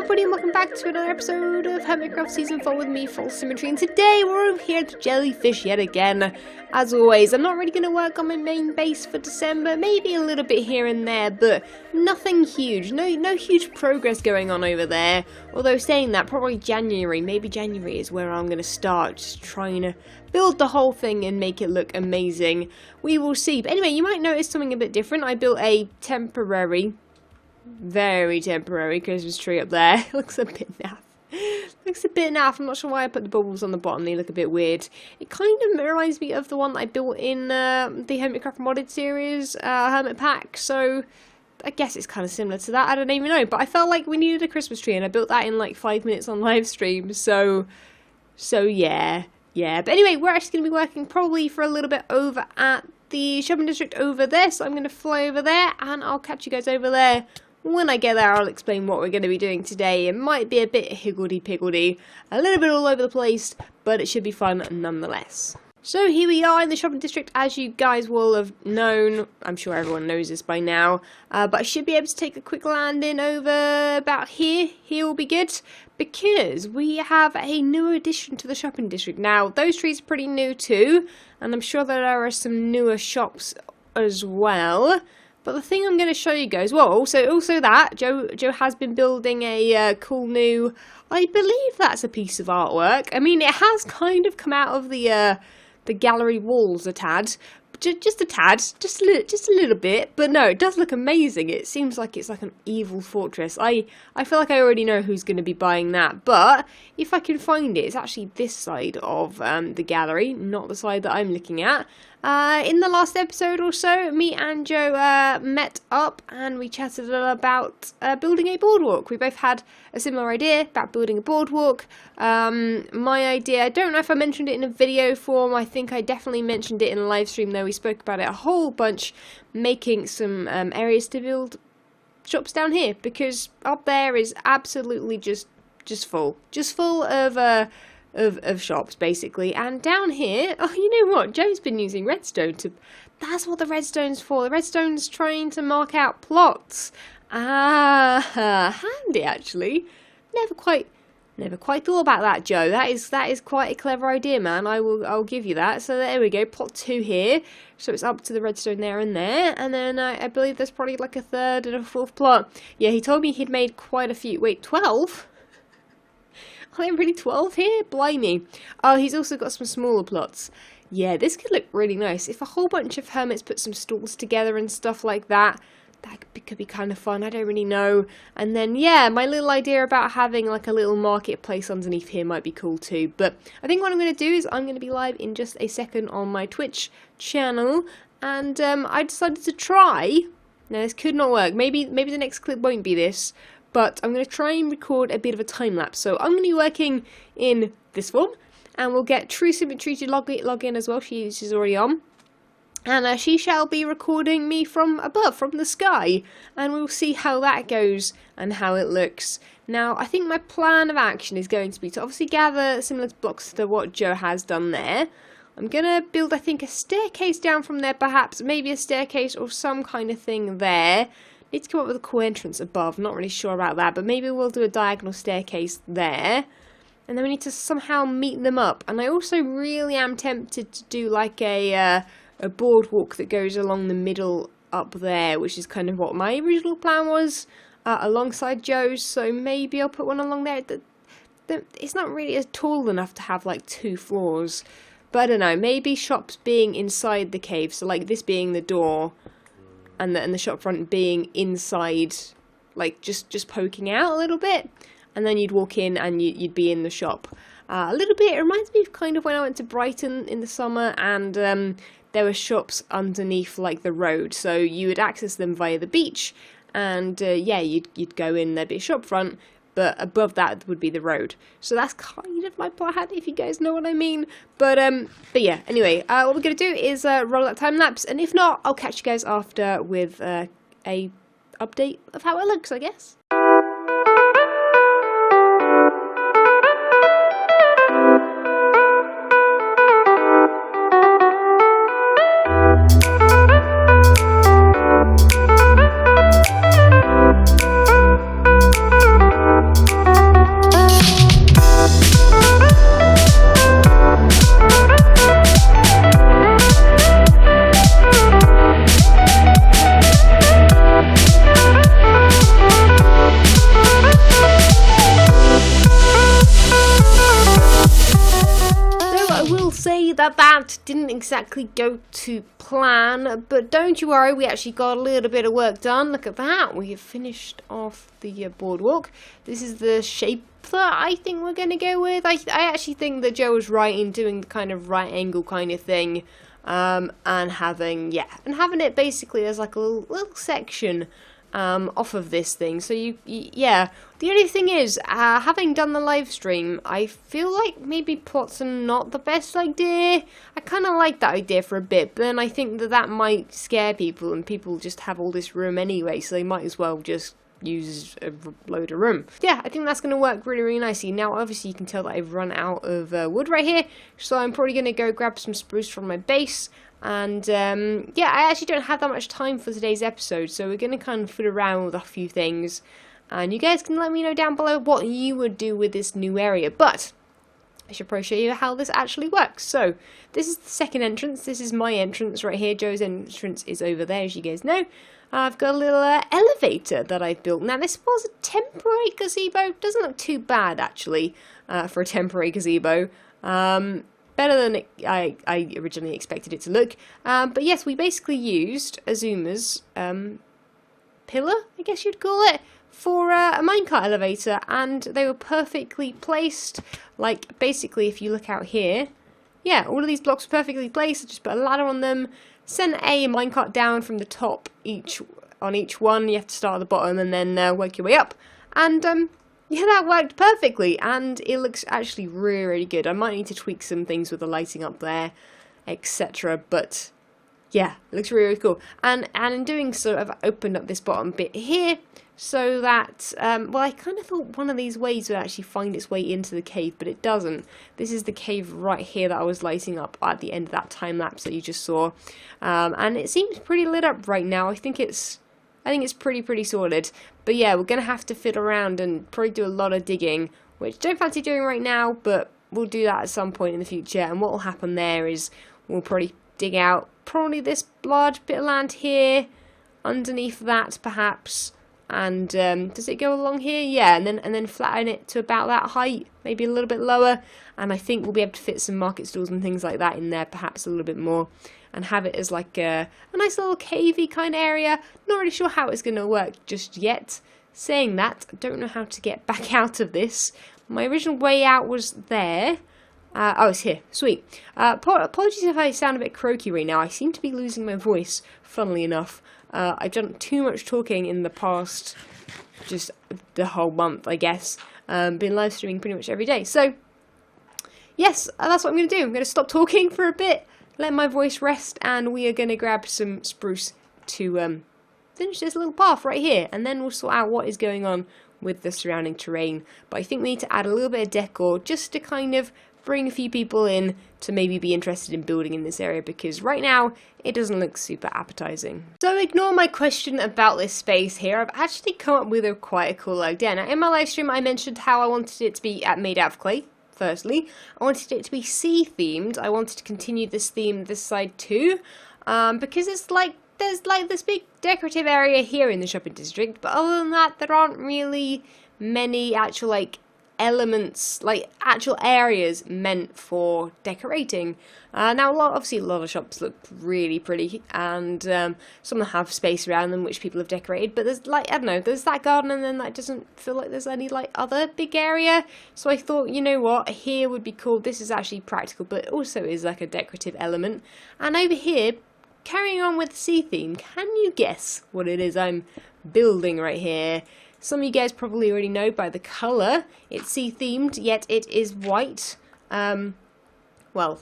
everybody, and welcome back to another episode of Hermitcraft Season 4 with me, FalseSymmetry, and today we're over here at the jellyfish yet again. As always, I'm not really going to work on my main base for December, maybe a little bit here and there, but nothing huge, no huge progress going on over there. Although saying that, probably January, maybe January is where I'm going to start, just trying to build the whole thing and make it look amazing. We will see. But anyway, you might notice something a bit different. I built a temporary, very temporary Christmas tree up there. Looks a bit naff. I'm not sure why I put the bubbles on the bottom. They look a bit weird. It kind of reminds me of the one that I built in the Hermitcraft modded series, Hermit Pack. So I guess it's kind of similar to that. I don't even know. But I felt like we needed a Christmas tree, and I built that in like 5 minutes on live stream. So yeah. But anyway, we're actually going to be working probably for a little bit over at the shopping district over there. So I'm going to fly over there, and I'll catch you guys over there. When I get there, I'll explain what we're going to be doing today. It might be a bit higgledy-piggledy, a little bit all over the place, but it should be fun nonetheless. So here we are in the shopping district, as you guys will have known. I'm sure everyone knows this by now, but I should be able to take a quick landing over about here. Here will be good, because we have a new addition to the shopping district. Now, those trees are pretty new too, and I'm sure that there are some newer shops as well. But the thing I'm going to show you guys, well, also that Joe has been building a cool new, I believe that's a piece of artwork. I mean, it has kind of come out of the gallery walls a tad, just a tad, just a little bit. But no, it does look amazing. It seems like it's like an evil fortress. I feel like I already know who's going to be buying that. But if I can find it, it's actually this side of the gallery, not the side that I'm looking at. In the last episode or so, me and Joe met up and we chatted about building a boardwalk. We both had a similar idea about building a boardwalk. My idea, I don't know if I mentioned it in a video form. I think I definitely mentioned it in a live stream though. We spoke about it a whole bunch, making some areas to build shops down here, because up there is absolutely just full of shops basically. And down here, oh, you know what, Joe's been using redstone to, that's what the redstone's for. The redstone's trying to mark out plots. Handy actually. Never quite thought about that, Joe. That is quite a clever idea, man. I'll give you that. So there we go, plot 2 here. So it's up to the redstone there and there, and then I believe there's probably like a 3rd and a 4th plot. Yeah, he told me he'd made quite a few. Wait, 12? Are there really 12 here? Blimey. Oh, he's also got some smaller plots. Yeah, this could look really nice. If a whole bunch of hermits put some stalls together and stuff like that, that could be kind of fun. I don't really know. And then, yeah, my little idea about having like a little marketplace underneath here might be cool too. But I think what I'm going to do is I'm going to be live in just a second on my Twitch channel. And I decided to try. Now, this could not work. Maybe the next clip won't be this. But I'm going to try and record a bit of a time lapse. So I'm going to be working in this form, and we'll get True Symmetry to log in as well. She's already on, and she shall be recording me from above, from the sky, and we'll see how that goes and how it looks. Now, I think my plan of action is going to be to obviously gather similar blocks to what Joe has done there. I'm going to build, I think, a staircase down from there, perhaps, maybe a staircase or some kind of thing there. Need to come up with a cool entrance above, not really sure about that, but maybe we'll do a diagonal staircase there. And then we need to somehow meet them up. And I also really am tempted to do like a boardwalk that goes along the middle up there, which is kind of what my original plan was, alongside Joe's. So maybe I'll put one along there. It's not really as tall enough to have like 2 floors. But I don't know, maybe shops being inside the cave, so like this being the door, and the shop front being inside, like just poking out a little bit, and then you'd walk in and you'd be in the shop. A little bit, it reminds me of kind of when I went to Brighton in the summer, and there were shops underneath like the road, so you would access them via the beach, and yeah, you'd go in, there'd be a shop front, but above that would be the road. So that's kind of my plan, if you guys know what I mean. But yeah, anyway, what we're going to do is roll that time lapse, and if not, I'll catch you guys after with a update of how it looks, I guess. that didn't exactly go to plan, but don't you worry, we actually got a little bit of work done. Look at that, we have finished off the boardwalk. This is the shape that I think we're going to go with. I actually think that Joe was right in doing the kind of right angle kind of thing, and having it basically as like a little section off of this thing. So yeah. The only thing is, having done the live stream, I feel like maybe plots are not the best idea. I kind of like that idea for a bit, but then I think that might scare people, and people just have all this room anyway, so they might as well just use a load of room. Yeah, I think that's going to work really, really nicely. Now, obviously, you can tell that I've run out of wood right here, so I'm probably going to go grab some spruce from my base. And yeah, I actually don't have that much time for today's episode, so we're going to kind of fool around with a few things. And you guys can let me know down below what you would do with this new area. But I should probably show you how this actually works. So this is the second entrance. This is my entrance right here. Joe's entrance is over there, as you guys know. I've got a little elevator that I've built. Now, this was a temporary gazebo. Doesn't look too bad, actually, for a temporary gazebo. Better than I originally expected it to look. But yes, we basically used Azuma's pillar, I guess you'd call it, for a minecart elevator, and they were perfectly placed. Like, basically, if you look out here, yeah, all of these blocks were perfectly placed. I just put a ladder on them, sent a minecart down from the top on each one. You have to start at the bottom and then work your way up. And yeah, that worked perfectly, and it looks actually really, really good. I might need to tweak some things with the lighting up there, etc. But yeah, it looks really, really cool. And in doing so, I've opened up this bottom bit here, so that, well, I kind of thought one of these ways would actually find its way into the cave, but it doesn't. This is the cave right here that I was lighting up at the end of that time lapse that you just saw. And it seems pretty lit up right now. I think it's pretty solid. But yeah, we're going to have to fit around and probably do a lot of digging, which I don't fancy doing right now, but we'll do that at some point in the future. And what will happen there is we'll probably dig out probably this large bit of land here, underneath that perhaps. And does it go along here? Yeah, and then flatten it to about that height, maybe a little bit lower. And I think we'll be able to fit some market stalls and things like that in there, perhaps a little bit more, and have it as like a nice little cavey kind of area. Not really sure how it's going to work just yet. Saying that, I don't know how to get back out of this. My original way out was there. Oh, it's here. Sweet. Apologies if I sound a bit croaky right now. I seem to be losing my voice, funnily enough. I've done too much talking in the past, just the whole month, I guess. Been live streaming pretty much every day. So, yes, that's what I'm going to do. I'm going to stop talking for a bit, let my voice rest, and we are going to grab some spruce to finish this little path right here. And then we'll sort out what is going on with the surrounding terrain. But I think we need to add a little bit of decor just to kind of bring a few people in to maybe be interested in building in this area, because right now it doesn't look super appetizing. So ignore my question about this space here. I've actually come up with quite a cool idea. Now, in my live stream I mentioned how I wanted it to be made out of clay. Firstly, I wanted it to be sea themed. I wanted to continue this theme this side too, because it's like there's like this big decorative area here in the shopping district, but other than that there aren't really many actual like elements, like actual areas meant for decorating. Now obviously a lot of shops look really pretty, and some have space around them which people have decorated, but there's like, I don't know, there's that garden and then that doesn't feel like there's any like other big area. So I thought, you know what, here would be cool. This is actually practical, but it also is like a decorative element. And over here, carrying on with the sea theme, can you guess what it is I'm building right here? Some of you guys probably already know by the colour. It's sea themed, yet it is white. Well,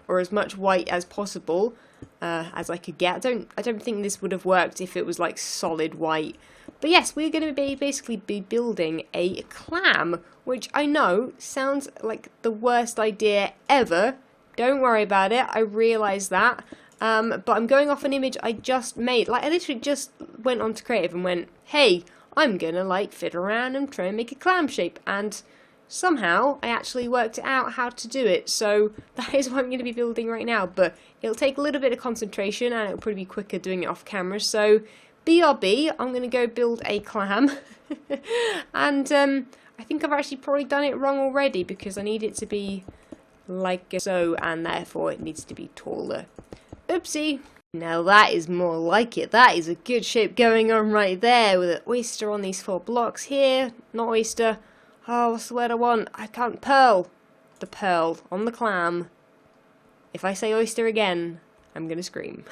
or as much white as possible as I could get. I don't think this would have worked if it was like solid white. But yes, we're going to basically be building a clam, which I know sounds like the worst idea ever. Don't worry about it. I realise that. But I'm going off an image I just made. Like, I literally just went onto Creative and went, hey, I'm gonna like fit around and try and make a clam shape, and somehow I actually worked out how to do it. So that is what I'm going to be building right now, but it'll take a little bit of concentration and it'll probably be quicker doing it off camera. So BRB, I'm going to go build a clam. And I think I've actually probably done it wrong already, because I need it to be like so, and therefore it needs to be taller. Oopsie. Now that is more like it. That is a good shape going on right there with an oyster on these 4 blocks here. Not oyster. Oh, what's the word I want? I can't. Pearl. The pearl on the clam. If I say oyster again, I'm going to scream.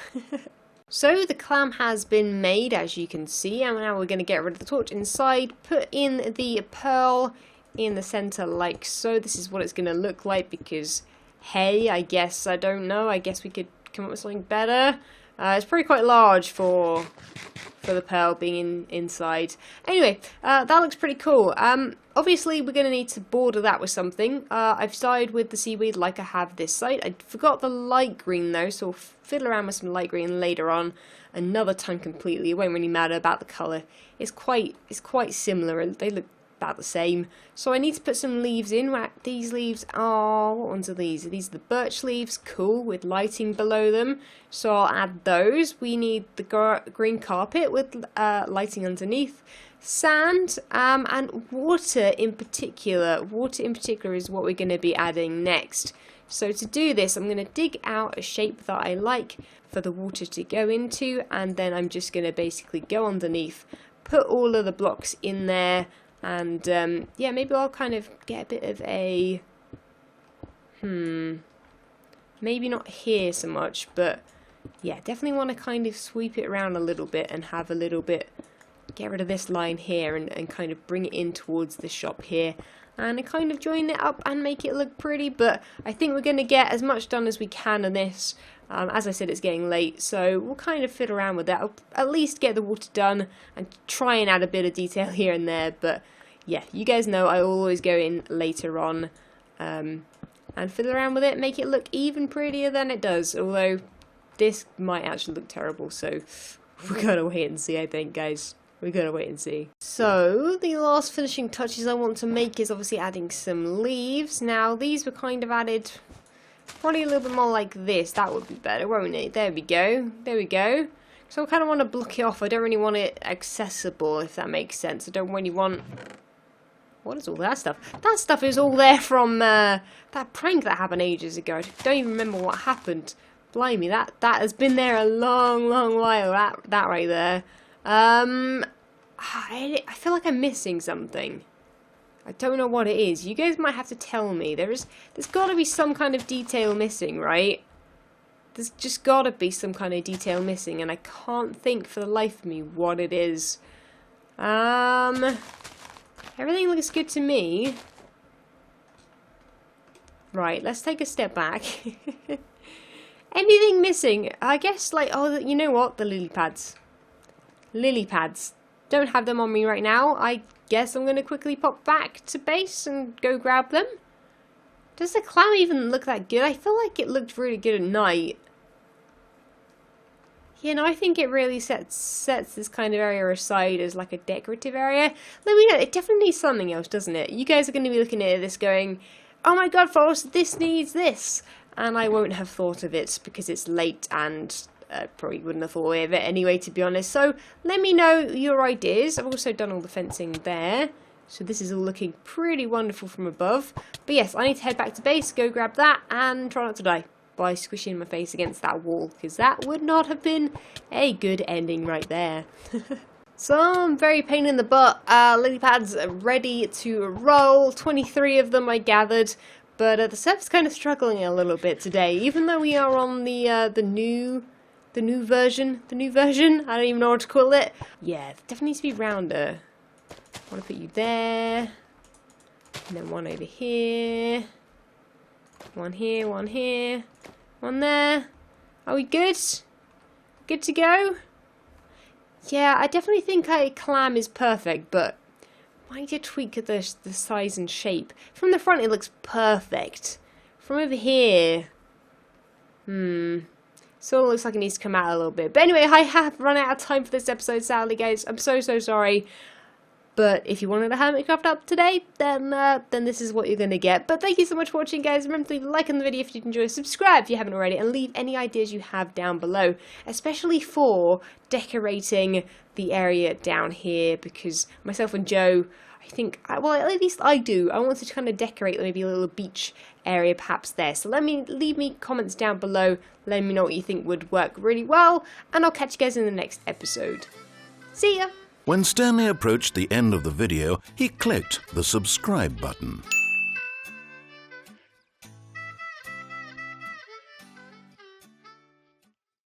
So the clam has been made, as you can see, and now we're going to get rid of the torch inside, put in the pearl in the center like so. This is what it's going to look like because, hey, I guess, I don't know, I guess we could come up with something better. It's probably quite large for the pearl being inside. Anyway, that looks pretty cool. Obviously, we're going to need to border that with something. I've started with the seaweed like I have this side. I forgot the light green though, so we'll fiddle around with some light green later on. Another ton completely. It won't really matter about the colour. It's quite similar. They look about the same. So I need to put some leaves in. These leaves are, what ones are these? Are these the birch leaves? Cool, with lighting below them. So I'll add those. We need the green carpet with lighting underneath. Sand and water in particular. Water in particular is what we're going to be adding next. So to do this, I'm going to dig out a shape that I like for the water to go into, and then I'm just going to basically go underneath, put all of the blocks in there, and yeah, maybe I'll kind of get a bit of a maybe not here so much, but yeah, definitely want to kind of sweep it around a little bit and have a little bit, get rid of this line here and kind of bring it in towards the shop here and kind of join it up and make it look pretty. But I think we're going to get as much done as we can on this. As I said, it's getting late, so we'll kind of fiddle around with that. I'll at least get the water done and try and add a bit of detail here and there. But yeah, you guys know I always go in later on and fiddle around with it, make it look even prettier than it does. Although this might actually look terrible, so we're going to wait and see, I think, guys. We're going to wait and see. So, the last finishing touches I want to make is obviously adding some leaves. Now, these were kind of added probably a little bit more like this. That would be better, won't it? There we go. There we go. So, I kind of want to block it off. I don't really want it accessible, if that makes sense. I don't really want... What is all that stuff? That stuff is all there from that prank that happened ages ago. I don't even remember what happened. Blimey, that has been there a long, long while. That right there. I feel like I'm missing something. I don't know what it is. You guys might have to tell me. There's got to be some kind of detail missing, right? There's just got to be some kind of detail missing, and I can't think for the life of me what it is. Everything looks good to me. Right, let's take a step back. Anything missing? I guess, like, oh, you know what? The lily pads. Lily pads. Don't have them on me right now. I guess I'm going to quickly pop back to base and go grab them. Does the clam even look that good? I feel like it looked really good at night. You know, I think it really sets this kind of area aside as like a decorative area. Let me know. It definitely needs something else, doesn't it? You guys are going to be looking at this going, oh my god, False, this needs this. And I won't have thought of it because it's late and... probably wouldn't have thought of it anyway, to be honest. So let me know your ideas. I've also done all the fencing there, so this is all looking pretty wonderful from above. But yes, I need to head back to base, go grab that, and try not to die by squishing my face against that wall, because that would not have been a good ending right there. Some very pain in the butt lily pads are ready to roll. 23 of them I gathered. But the server's kind of struggling a little bit today, even though we are on the new version, I don't even know what to call it. Yeah, it definitely needs to be rounder. I want to put you there, and then one over here, one here, one here, one there. Are we good? Good to go? Yeah, I definitely think clam is perfect, but I need to tweak the size and shape. From the front it looks perfect. From over here, so it looks like it needs to come out a little bit. But anyway, I have run out of time for this episode, sadly, guys. I'm so sorry. But if you wanted a Hermitcraft up today, then this is what you're going to get. But thank you so much for watching, guys. Remember to leave a like on the video if you enjoyed, subscribe if you haven't already, and leave any ideas you have down below, especially for decorating the area down here, because myself and Joe, I think, well, at least I do. I want to kind of decorate maybe a little beach area perhaps there. So leave me comments down below. Let me know what you think would work really well, and I'll catch you guys in the next episode. See ya! When Stanley approached the end of the video, he clicked the subscribe button.